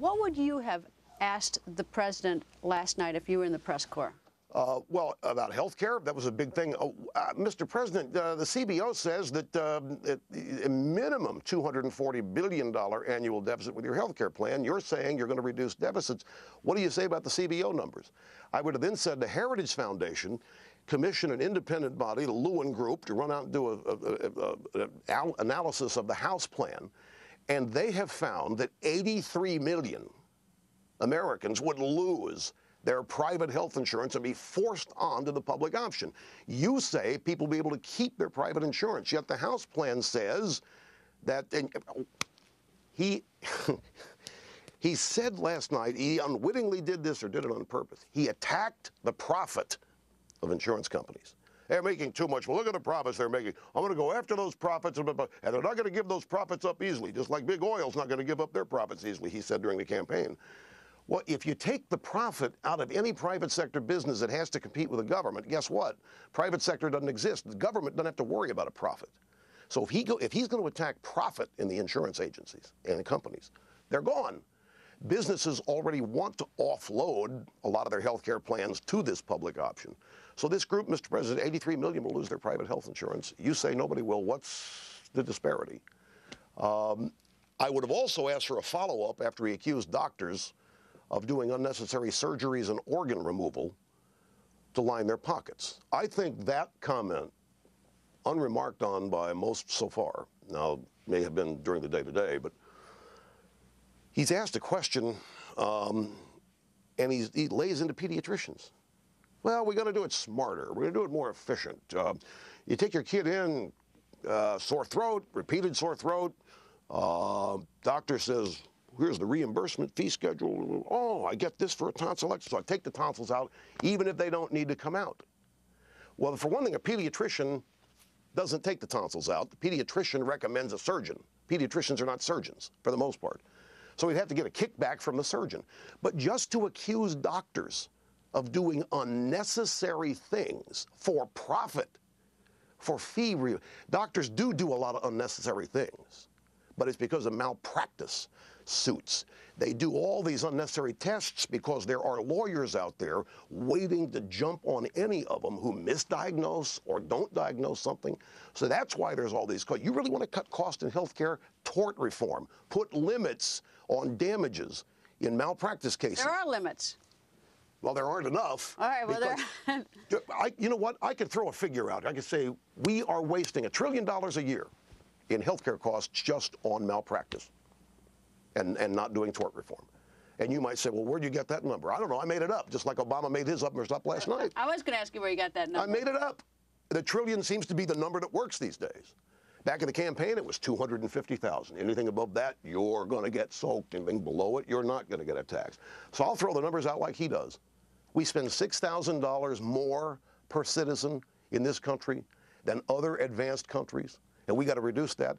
What would you have asked the president last night if you were in the press corps? Well, about health care, that was a big thing. Mr. President, the CBO says that a minimum $240 billion annual deficit with your health care plan. You're saying you're going to reduce deficits. What do you say about the CBO numbers? I would have then said the Heritage Foundation commission an independent body, the Lewin Group, to run out and do an analysis of the House plan, and they have found that 83 million Americans would lose their private health insurance and be forced onto the public option. You say people will be able to keep their private insurance, yet the House plan says that, and he said last night he unwittingly did this or did it on purpose. He attacked the profit of insurance companies. They're making too much. Well, look at the profits they're making. I'm going to go after those profits, and they're not going to give those profits up easily, just like big oil's not going to give up their profits easily, he said during the campaign. Well, if you take the profit out of any private sector business that has to compete with the government, guess what? Private sector doesn't exist. The government doesn't have to worry about a profit. So if he's going to attack profit in the insurance agencies and the companies, they're gone. Businesses already want to offload a lot of their health care plans to this public option. So this group, Mr. President, 83 million will lose their private health insurance. You say nobody will. What's the disparity? I would have also asked for a follow-up after he accused doctors of doing unnecessary surgeries and organ removal to line their pockets. I think that comment, unremarked on by most so far, now may have been during the day today, but he's asked a question and he lays into pediatricians. Well, we're going to do it smarter. We're going to do it more efficient. You take your kid in, sore throat, repeated sore throat. Doctor says, here's the reimbursement fee schedule. Oh, I get this for a tonsillectomy, so I take the tonsils out, even if they don't need to come out. Well, for one thing, a pediatrician doesn't take the tonsils out. The pediatrician recommends a surgeon. Pediatricians are not surgeons, for the most part. So we'd have to get a kickback from the surgeon. But just to accuse doctors of doing unnecessary things for profit, for fee, doctors do a lot of unnecessary things, but it's because of malpractice suits. They do all these unnecessary tests because there are lawyers out there waiting to jump on any of them who misdiagnose or don't diagnose something. So that's why there's all these costs. You really want to cut costs in health care? Tort reform. Put limits on damages in malpractice cases. There are limits. Well, there aren't enough. All right, well, you know what? I could throw a figure out. I could say we are wasting $1 trillion a year in healthcare costs just on malpractice and not doing tort reform. And you might say, well, where'd you get that number? I don't know. I made it up, just like Obama made his numbers up last night. I was going to ask you where you got that number. I made it up. The trillion seems to be the number that works these days. Back in the campaign, it was 250,000. Anything above that, you're going to get soaked. Anything below it, you're not going to get a tax. So I'll throw the numbers out like he does. We spend $6,000 more per citizen in this country than other advanced countries, and we got to reduce that.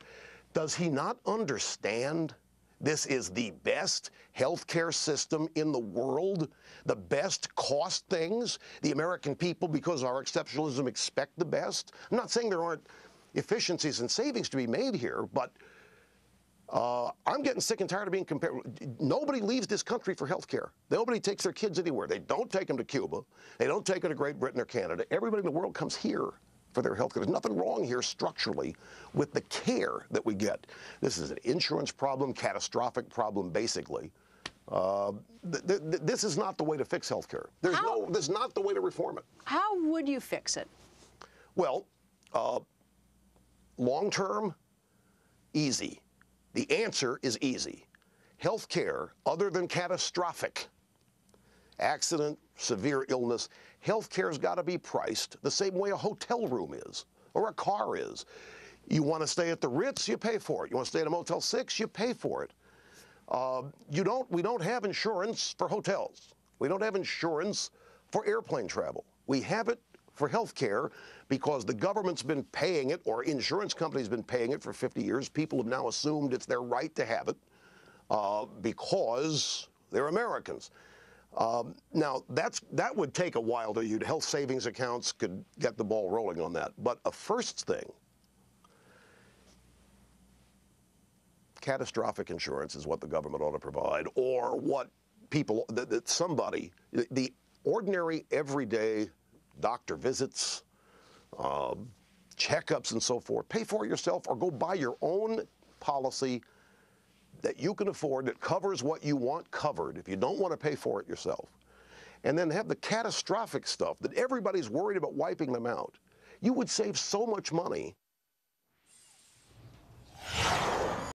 Does he not understand this is the best healthcare system in the world, the best cost things? The American people, because of our exceptionalism, expect the best. I'm not saying there aren't efficiencies and savings to be made here, but I'm getting sick and tired of being compared. Nobody leaves this country for health care. Nobody takes their kids anywhere. They don't take them to Cuba. They don't take them to Great Britain or Canada. Everybody in the world comes here for their health care. There's nothing wrong here structurally with the care that we get. This is an insurance problem, catastrophic problem, basically. This is not the way to fix health care. This is not the way to reform it. How would you fix it? Well, long term, easy. The answer is easy. Health care, other than catastrophic, accident, severe illness, health care's got to be priced the same way a hotel room is or a car is. You want to stay at the Ritz, you pay for it. You want to stay at a Motel 6, you pay for it. We don't have insurance for hotels. We don't have insurance for airplane travel. We have it for health care because the government's been paying it, or insurance companies been paying it for 50 years. People have now assumed it's their right to have it because they're Americans. Now, that would take a while to use. Health savings accounts could get the ball rolling on that. But a first thing, catastrophic insurance is what the government ought to provide, or what people, that somebody, the ordinary, everyday doctor visits, checkups and so forth, pay for it yourself or go buy your own policy that you can afford that covers what you want covered if you don't want to pay for it yourself. And then have the catastrophic stuff that everybody's worried about wiping them out. You would save so much money